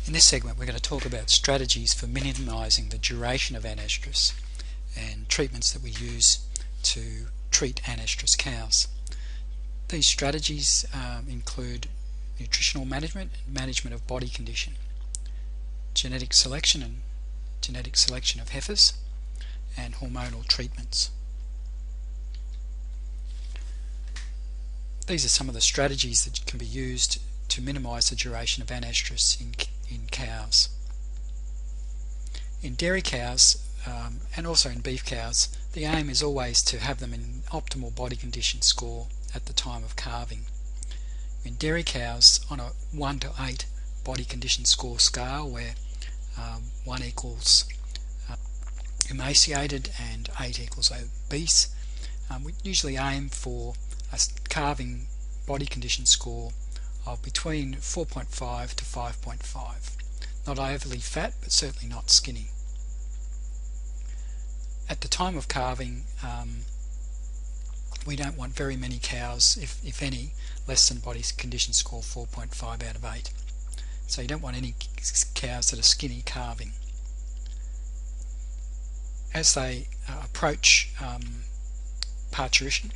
In this segment we're going to talk about strategies for minimising the duration of anoestrus and treatments that we use to treat anoestrus cows. These strategies include nutritional management and management of body condition, genetic selection and genetic selection of heifers, and hormonal treatments. These are some of the strategies that can be used to minimise the duration of anoestrus in cows. In dairy cows and also in beef cows, the aim is always to have them in optimal body condition score at the time of calving. In dairy cows, on a 1 to 8 body condition score scale, where 1 equals emaciated and 8 equals obese, we usually aim for a calving body condition score of between 4.5 to 5.5. Not overly fat, but certainly not skinny. At the time of calving, we don't want very many cows, if any, less than body condition score 4.5 out of 8. So you don't want any cows that are skinny calving. As they approach parturition,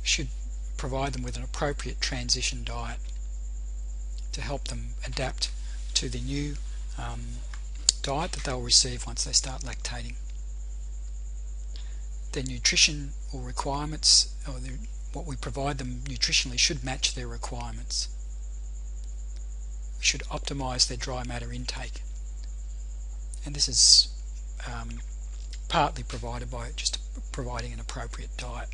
we should provide them with an appropriate transition diet to help them adapt to the new diet that they'll receive once they start lactating. Their nutrition or requirements, or what we provide them nutritionally, should match their requirements. We should optimise their dry matter intake, and this is partly provided by just providing an appropriate diet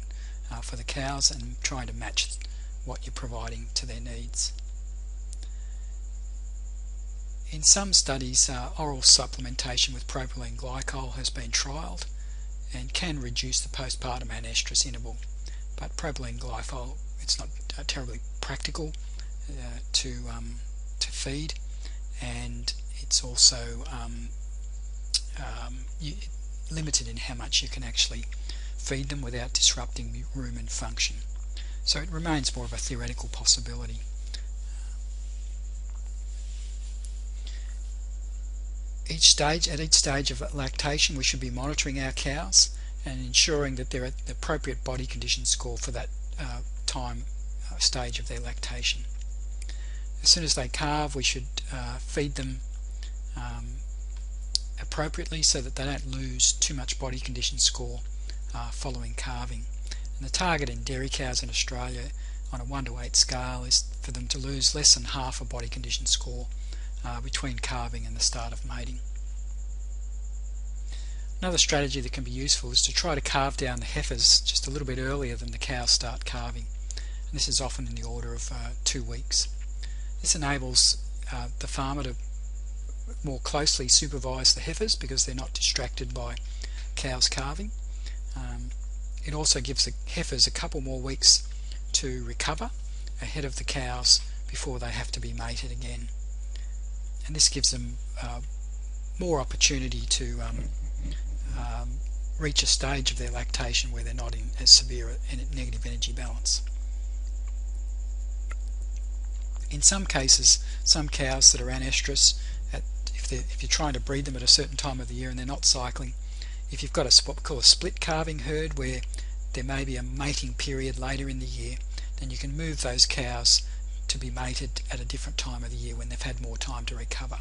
for the cows and trying to match what you're providing to their needs. In some studies, oral supplementation with propylene glycol has been trialled and can reduce the postpartum anoestrus interval, but propylene glycol, it's not terribly practical to feed, and it's also limited in how much you can actually feed them without disrupting rumen function. So it remains more of a theoretical possibility. At each stage of lactation, we should be monitoring our cows and ensuring that they're at the appropriate body condition score for that stage of their lactation. As soon as they calve, we should feed them appropriately so that they don't lose too much body condition score following calving. And the target in dairy cows in Australia on a 1 to 8 scale is for them to lose less than half a body condition score between calving and the start of mating. Another strategy that can be useful is to try to calve down the heifers just a little bit earlier than the cows start calving, and this is often in the order of 2 weeks. This enables the farmer to more closely supervise the heifers because they're not distracted by cows calving. It also gives the heifers a couple more weeks to recover ahead of the cows before they have to be mated again, and this gives them more opportunity to reach a stage of their lactation where they're not in as severe a negative energy balance. In some cases, some cows that are anoestrus, if you're trying to breed them at a certain time of the year and they're not cycling, if you've got what we call a split calving herd where there may be a mating period later in the year, then you can move those cows to be mated at a different time of the year when they've had more time to recover.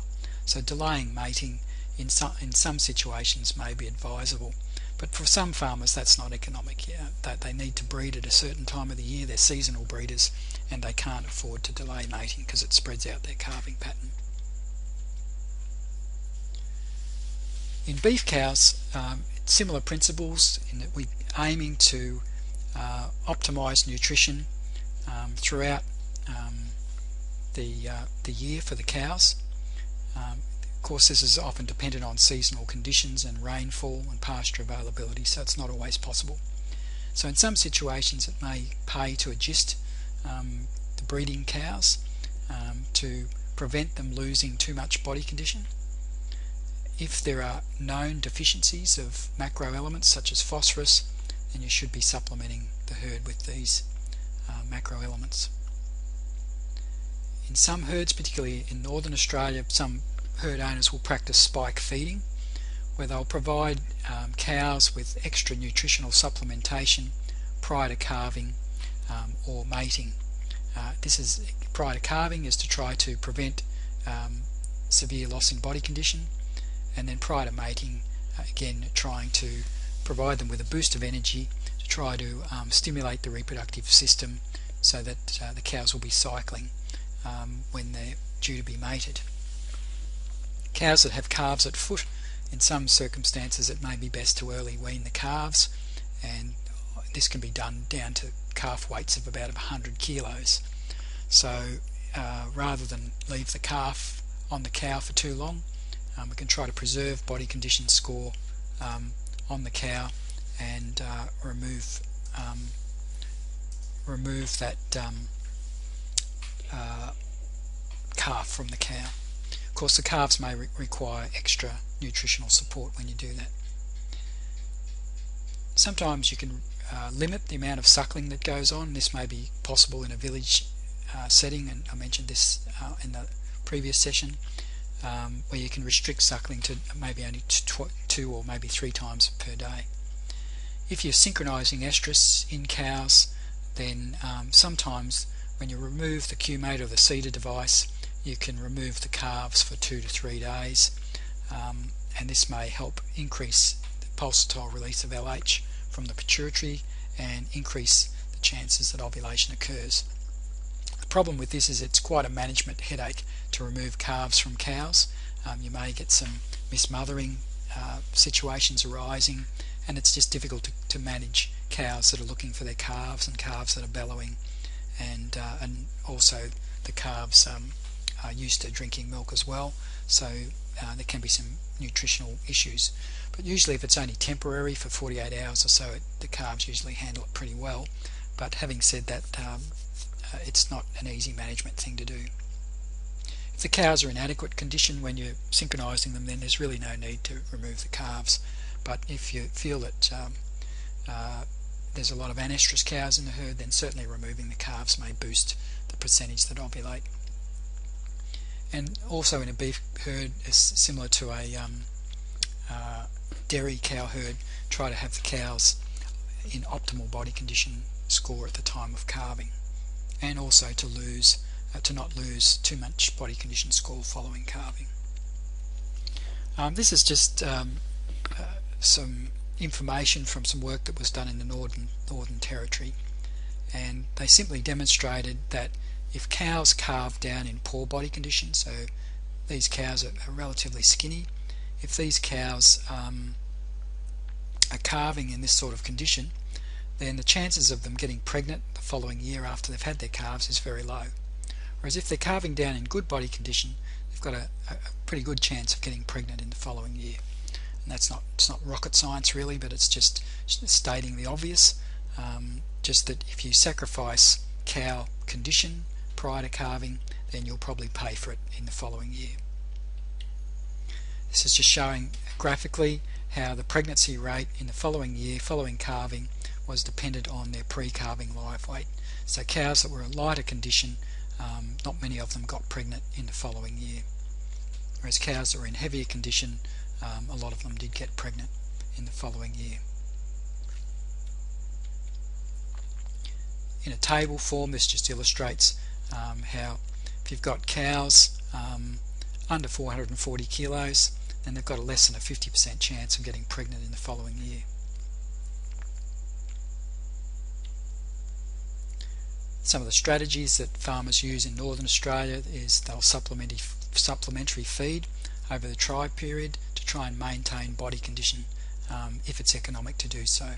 So delaying mating in some situations may be advisable, but for some farmers that's not economic. That they need to breed at a certain time of the year. They're seasonal breeders and they can't afford to delay mating because it spreads out their calving pattern. In beef cows, similar principles in that we're aiming to optimise nutrition throughout the year for the cows. Of course, this is often dependent on seasonal conditions and rainfall and pasture availability, so it's not always possible. So in some situations it may pay to adjust the breeding cows to prevent them losing too much body condition. If there are known deficiencies of macro elements such as phosphorus, then you should be supplementing the herd with these macro elements. In some herds, particularly in northern Australia, some herd owners will practice spike feeding, where they'll provide cows with extra nutritional supplementation prior to calving or mating. This is prior to calving is to try to prevent severe loss in body condition, and then prior to mating, again trying to provide them with a boost of energy to try to stimulate the reproductive system so that the cows will be cycling when they're due to be mated. Cows that have calves at foot, in some circumstances it may be best to early wean the calves, and this can be done down to calf weights of about 100 kilos. So rather than leave the calf on the cow for too long, we can try to preserve body condition score on the cow and remove that calf from the cow. Of course, the calves may require extra nutritional support when you do that. Sometimes you can limit the amount of suckling that goes on. This may be possible in a village setting, and I mentioned this in the previous session, where you can restrict suckling to maybe only 2 or maybe 3 times per day. If you're synchronizing estrus in cows, then sometimes when you remove the Q-mate or the CIDR device, you can remove the calves for 2 to 3 days, and this may help increase the pulsatile release of LH from the pituitary and increase the chances that ovulation occurs. The problem with this is it's quite a management headache to remove calves from cows. You may get some mismothering situations arising, and it's just difficult to manage cows that are looking for their calves and calves that are bellowing, and also the calves are used to drinking milk as well, so there can be some nutritional issues. But usually if it's only temporary for 48 hours or so, the calves usually handle it pretty well. But having said that, it's not an easy management thing to do. If the cows are in adequate condition when you're synchronizing them, then there's really no need to remove the calves. But if you feel that there's a lot of anoestrous cows in the herd, then certainly removing the calves may boost the percentage that ovulate. And also in a beef herd, is similar to a dairy cow herd, try to have the cows in optimal body condition score at the time of calving, and also to not lose too much body condition score following calving. This is just some information from some work that was done in the Northern Territory, and they simply demonstrated that if cows calve down in poor body condition, so these cows are relatively skinny, if these cows are calving in this sort of condition, then the chances of them getting pregnant the following year after they've had their calves is very low. Whereas if they're calving down in good body condition, they've got a pretty good chance of getting pregnant in the following year. And it's not rocket science really, but it's just stating the obvious, just that if you sacrifice cow condition prior to calving, then you'll probably pay for it in the following year. This is just showing graphically how the pregnancy rate in the following year, following calving, was dependent on their pre-calving live weight. So cows that were in lighter condition, not many of them got pregnant in the following year. Whereas cows that were in heavier condition, a lot of them did get pregnant in the following year. In a table form, this just illustrates how if you've got cows under 440 kilos, then they've got a less than a 50% chance of getting pregnant in the following year. Some of the strategies that farmers use in Northern Australia is they'll supplementary feed over the tribe period to try and maintain body condition if it's economic to do so.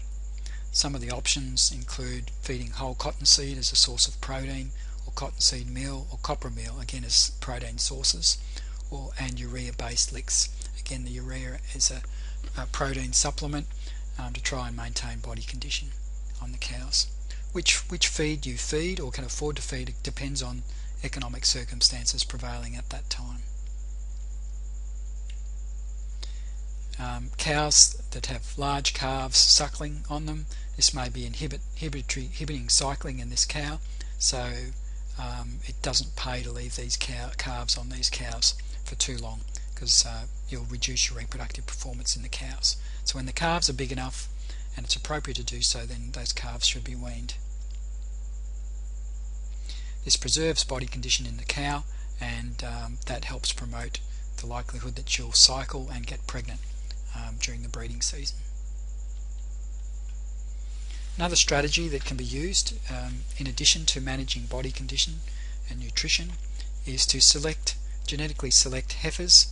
Some of the options include feeding whole cottonseed as a source of protein, or cottonseed meal or copra meal, again as protein sources, and urea-based licks. Again, the urea is a protein supplement to try and maintain body condition on the cows. Which feed you feed or can afford to feed, it depends on economic circumstances prevailing at that time. Cows that have large calves suckling on them, this may be inhibiting cycling in this cow, so it doesn't pay to leave these calves on these cows for too long, because you'll reduce your reproductive performance in the cows. So when the calves are big enough and it's appropriate to do so, then those calves should be weaned. This preserves body condition in the cow, and that helps promote the likelihood that she'll cycle and get pregnant during the breeding season. Another strategy that can be used in addition to managing body condition and nutrition is to genetically select heifers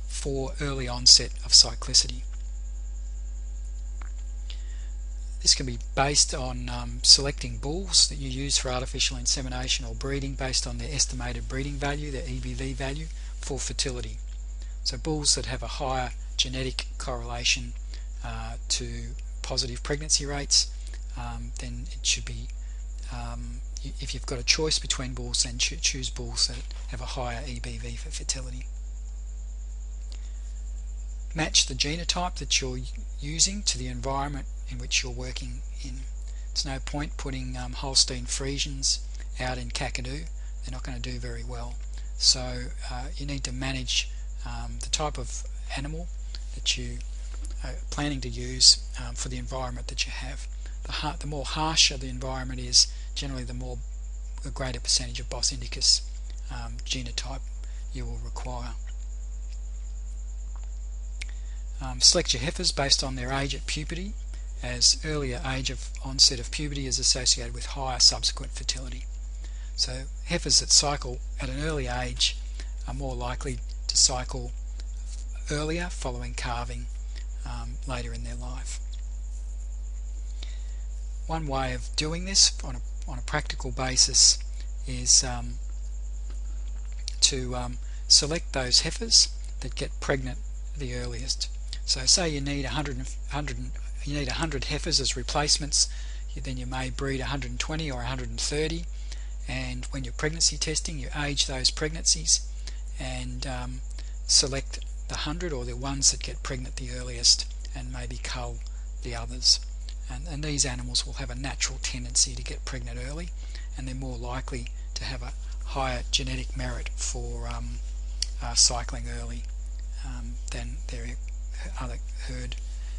for early onset of cyclicity. This can be based on selecting bulls that you use for artificial insemination or breeding based on their estimated breeding value, their EBV value, for fertility. So bulls that have a higher genetic correlation to positive pregnancy rates, then it should be, if you've got a choice between bulls, then choose bulls that have a higher EBV for fertility. Match the genotype that you're using to the environment in which you're working in. It's no point putting Holstein Friesians out in Kakadu. They're not going to do very well. So you need to manage the type of animal that you are planning to use for the environment that you have. The more harsher the environment is, generally the greater percentage of Bos indicus genotype you will require. Select your heifers based on their age at puberty, as earlier age of onset of puberty is associated with higher subsequent fertility. So heifers that cycle at an early age are more likely to cycle earlier following calving later in their life. One way of doing this on a practical basis is to select those heifers that get pregnant the earliest. So say you need 100 heifers as replacements, then you may breed 120 or 130, and when you're pregnancy testing, you age those pregnancies and select the 100 or the ones that get pregnant the earliest, and maybe cull the others. And these animals will have a natural tendency to get pregnant early, and they're more likely to have a higher genetic merit for cycling early than their other herd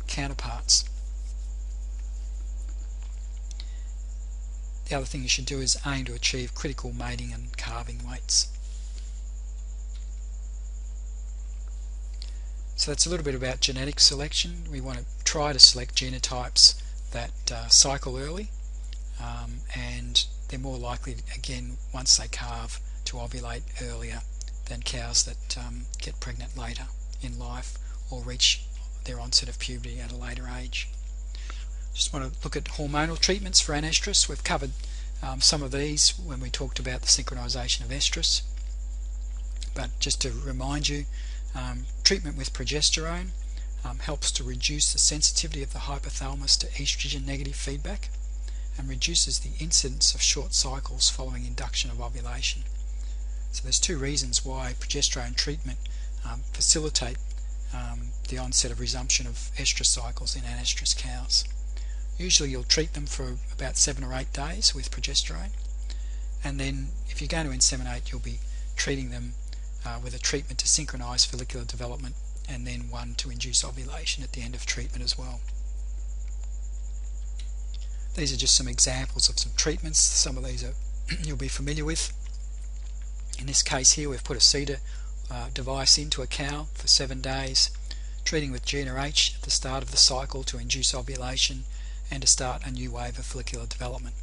counterparts. The other thing you should do is aim to achieve critical mating and calving weights. So that's a little bit about genetic selection. We want to try to select genotypes that cycle early, and they're more likely, again, once they calve, to ovulate earlier than cows that get pregnant later in life or reach their onset of puberty at a later age. Just want to look at hormonal treatments for Anoestrus. We've covered some of these when we talked about the synchronization of estrus, but just to remind you, treatment with progesterone helps to reduce the sensitivity of the hypothalamus to estrogen negative feedback and reduces the incidence of short cycles following induction of ovulation. So there's two reasons why progesterone treatment facilitate the onset of resumption of estrus cycles in Anoestrus cows. Usually you'll treat them for about 7 or 8 days with progesterone, and then if you're going to inseminate, you'll be treating them with a treatment to synchronize follicular development, and then one to induce ovulation at the end of treatment as well. These are just some examples of some treatments. Some of these are you'll be familiar with. In this case here, we've put a CIDR device into a cow for 7 days, treating with GnRH at the start of the cycle to induce ovulation and to start a new wave of follicular development.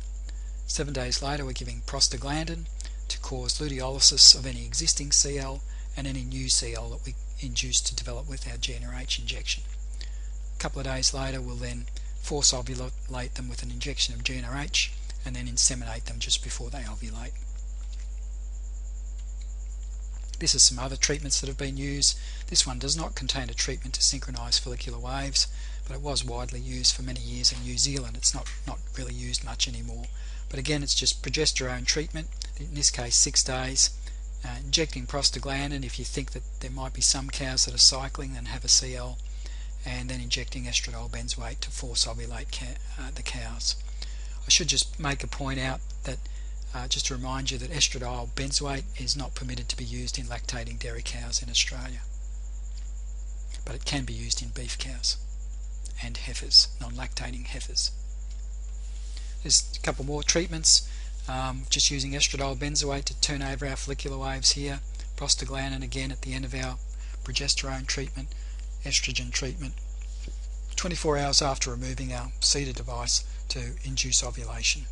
7 days later, we're giving prostaglandin to cause luteolysis of any existing CL and any new CL that we induce to develop with our GnRH injection. A couple of days later, we'll then force ovulate them with an injection of GnRH and then inseminate them just before they ovulate. This is some other treatments that have been used. This one does not contain a treatment to synchronize follicular waves, but it was widely used for many years in New Zealand. It's not really used much anymore. But again, it's just progesterone treatment, in this case 6 days, injecting prostaglandin if you think that there might be some cows that are cycling and have a CL, and then injecting estradiol benzoate to force ovulate the cows. I should just make a point out that just to remind you that estradiol benzoate is not permitted to be used in lactating dairy cows in Australia, but it can be used in beef cows and heifers, non-lactating heifers. There's a couple more treatments, just using estradiol benzoate to turn over our follicular waves here, prostaglandin again at the end of our progesterone treatment, estrogen treatment, 24 hours after removing our CIDR device to induce ovulation.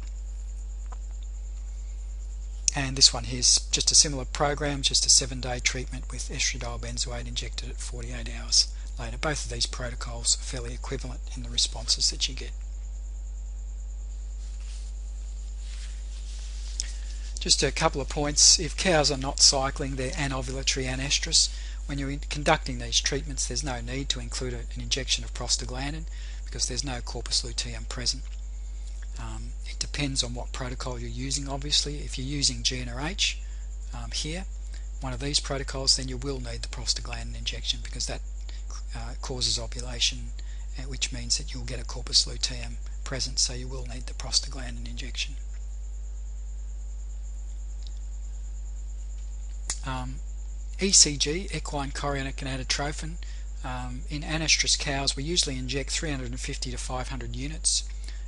And this one here is just a similar program, just a 7-day treatment with estradiol benzoate injected at 48 hours later. Both of these protocols are fairly equivalent in the responses that you get. Just a couple of points. If cows are not cycling their anovulatory anoestrus, when you're conducting these treatments, there's no need to include an injection of prostaglandin because there's no corpus luteum present. It depends on what protocol you're using, obviously. If you're using GnRH here, one of these protocols, then you will need the prostaglandin injection because that causes ovulation, which means that you'll get a corpus luteum present, so you will need the prostaglandin injection. ECG, equine chorionic gonadotrophin. In anoestrus cows, we usually inject 350 to 500 units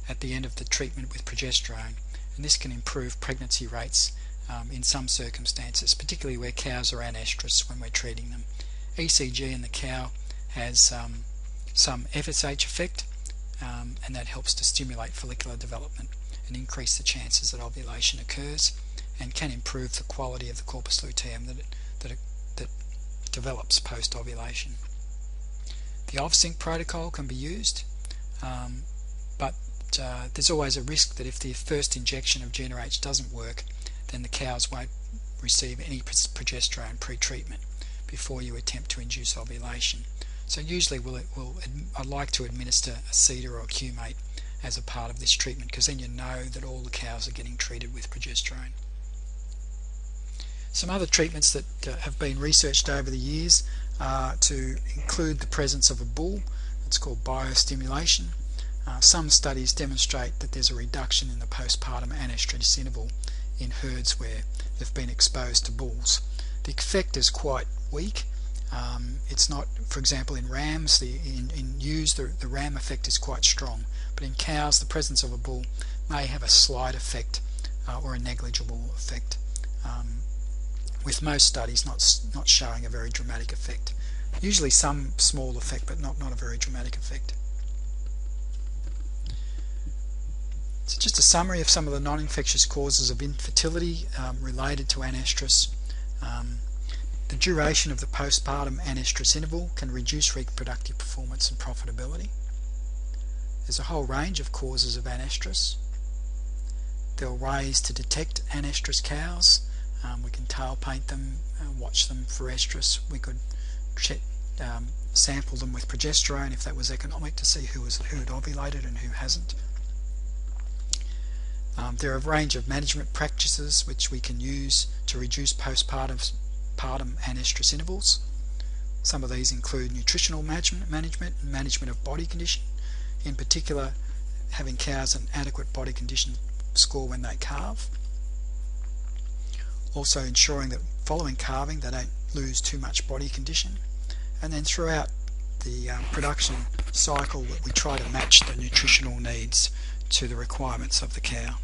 at the end of the treatment with progesterone, and this can improve pregnancy rates in some circumstances, particularly where cows are anoestrus when we're treating them. ECG in the cow has some FSH effect, and that helps to stimulate follicular development and increase the chances that ovulation occurs, and can improve the quality of the corpus luteum that develops post-ovulation. The OV-Synch protocol can be used, but there's always a risk that if the first injection of GnRH doesn't work, then the cows won't receive any progesterone pre-treatment before you attempt to induce ovulation. So usually I'd like to administer a CIDR or a Q-mate as a part of this treatment, because then you know that all the cows are getting treated with progesterone. Some other treatments that have been researched over the years are to include the presence of a bull. It's called biostimulation. Some studies demonstrate that there's a reduction in the postpartum anoestrus interval in herds where they've been exposed to bulls. The effect is quite weak. It's not, for example, in rams, in ewes, the ram effect is quite strong, but in cows the presence of a bull may have a slight effect or a negligible effect, with most studies not showing a very dramatic effect. Usually some small effect, but not a very dramatic effect. So just a summary of some of the non-infectious causes of infertility related to anoestrus. The duration of the postpartum anoestrus interval can reduce reproductive performance and profitability. There's a whole range of causes of anoestrus. There are ways to detect anoestrus cows. We can tail paint them, watch them for estrus. We could sample them with progesterone if that was economic to see who had ovulated and who hasn't. There are a range of management practices which we can use to reduce postpartum anoestrus intervals. Some of these include nutritional management and management of body condition, in particular having cows an adequate body condition score when they calve. Also ensuring that following calving they don't lose too much body condition, and then throughout the production cycle that we try to match the nutritional needs to the requirements of the cow.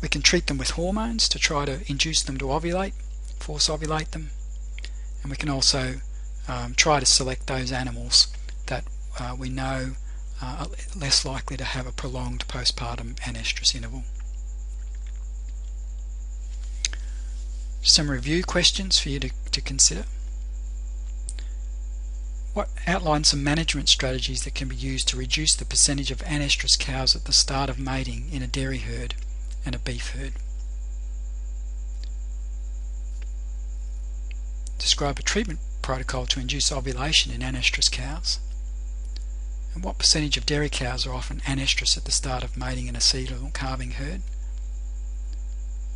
We can treat them with hormones to try to induce them to ovulate, force ovulate them, and we can also try to select those animals that we know are less likely to have a prolonged postpartum anoestrus interval. Some review questions for you to consider. Outline some management strategies that can be used to reduce the percentage of anoestrus cows at the start of mating in a dairy herd and a beef herd. Describe a treatment protocol to induce ovulation in anoestrus cows. And what percentage of dairy cows are often anoestrus at the start of mating in a CIDR or calving herd?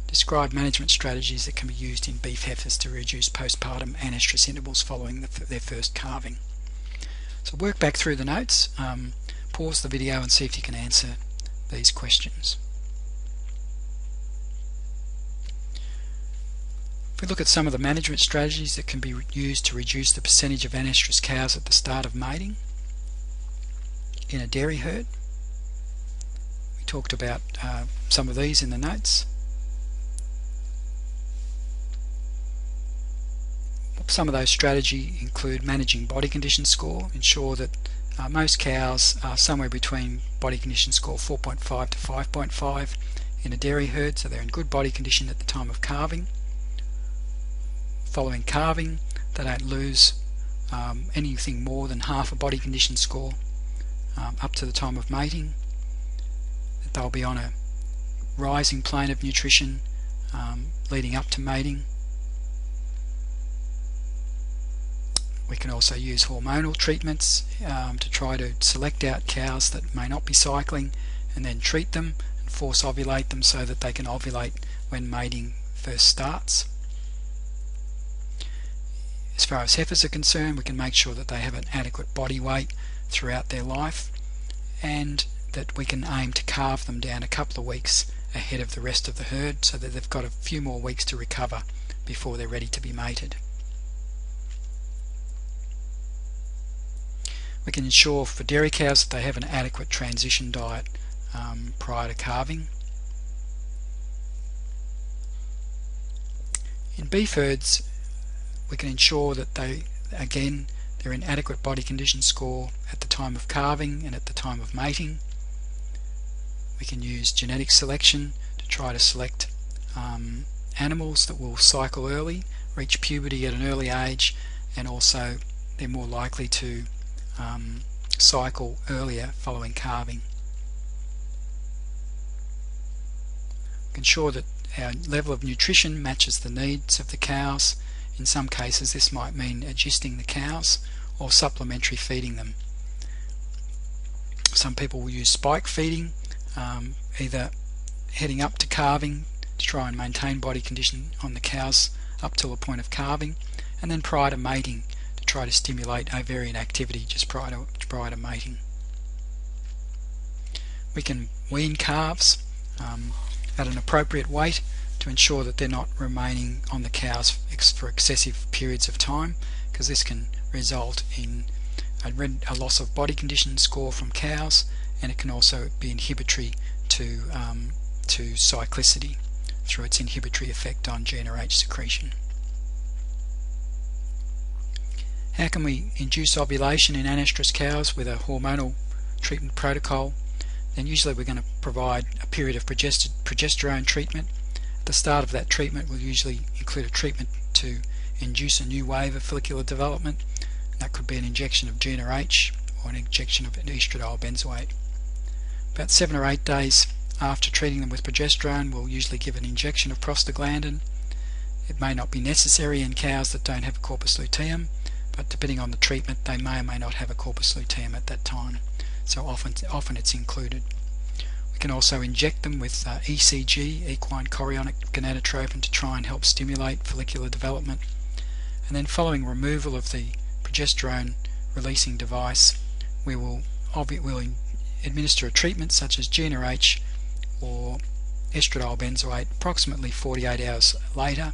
Describe management strategies that can be used in beef heifers to reduce postpartum anoestrus intervals following their first calving. So work back through the notes, pause the video and see if you can answer these questions. If we look at some of the management strategies that can be used to reduce the percentage of anoestrous cows at the start of mating in a dairy herd, we talked about some of these in the notes. Some of those strategies include managing body condition score. Ensure that most cows are somewhere between body condition score 4.5 to 5.5 in a dairy herd, so they're in good body condition at the time of calving. Following calving, they don't lose anything more than half a body condition score up to the time of mating. They'll be on a rising plane of nutrition leading up to mating. We can also use hormonal treatments to try to select out cows that may not be cycling, and then treat them and force ovulate them so that they can ovulate when mating first starts. As far as heifers are concerned, we can make sure that they have an adequate body weight throughout their life, and that we can aim to calve them down a couple of weeks ahead of the rest of the herd so that they've got a few more weeks to recover before they're ready to be mated. We can ensure for dairy cows that they have an adequate transition diet prior to calving. In beef herds, we can ensure that they're in adequate body condition score at the time of calving and at the time of mating. We can use genetic selection to try to select animals that will cycle early, reach puberty at an early age, and also they're more likely to cycle earlier following calving. We can ensure that our level of nutrition matches the needs of the cows. In some cases this might mean adjusting the cows or supplementary feeding them. Some people will use spike feeding, either heading up to calving to try and maintain body condition on the cows up till the point of calving, and then prior to mating to try to stimulate ovarian activity just prior to mating. We can wean calves at an appropriate weight to ensure that they're not remaining on the cows for excessive periods of time, because this can result in a loss of body condition score from cows, and it can also be inhibitory to cyclicity through its inhibitory effect on GnRH secretion. How can we induce ovulation in anoestrous cows with a hormonal treatment protocol? Then usually we're going to provide a period of progesterone treatment. At the start of that treatment we'll usually include a treatment to induce a new wave of follicular development. That could be an injection of GnRH or an injection of estradiol benzoate. About 7 or 8 days after treating them with progesterone, we'll usually give an injection of prostaglandin. It may not be necessary in cows that don't have a corpus luteum, but depending on the treatment they may or may not have a corpus luteum at that time, so often it's included. We can also inject them with ECG, equine chorionic gonadotropin, to try and help stimulate follicular development. And then following removal of the progesterone releasing device, we'll administer a treatment such as GnRH or estradiol benzoate approximately 48 hours later,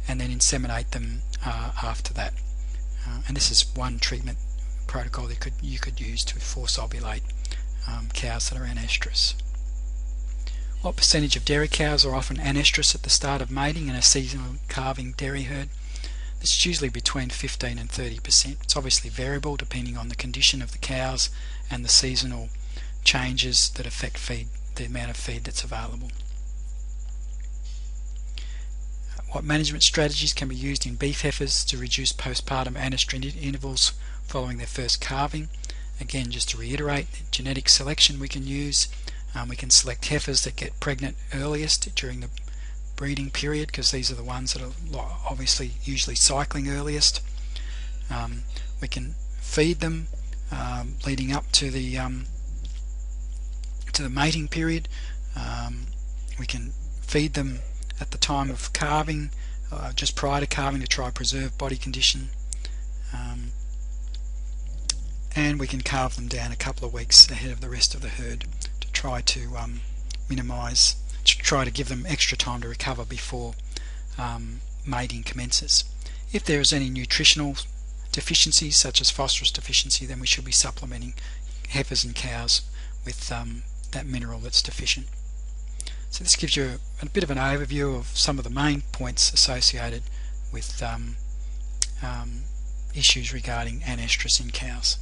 and then inseminate them after that. And this is one treatment protocol that you could use to force ovulate cows that are anoestrous. What percentage of dairy cows are often anoestrous at the start of mating in a seasonal calving dairy herd? This is usually between 15 and 30%. It's obviously variable depending on the condition of the cows and the seasonal changes that affect the amount of feed that's available. What management strategies can be used in beef heifers to reduce postpartum anoestrine intervals following their first calving? Again, just to reiterate, genetic selection we can use. We can select heifers that get pregnant earliest during the breeding period, because these are the ones that are obviously usually cycling earliest. We can feed them leading up to the mating period. We can feed them at the time of calving, just prior to calving, to try to preserve body condition, and we can calve them down a couple of weeks ahead of the rest of the herd to try to try to give them extra time to recover before mating commences. If there is any nutritional deficiencies such as phosphorus deficiency, then we should be supplementing heifers and cows with that mineral that's deficient. So this gives you a bit of an overview of some of the main points associated with issues regarding anoestrus in cows.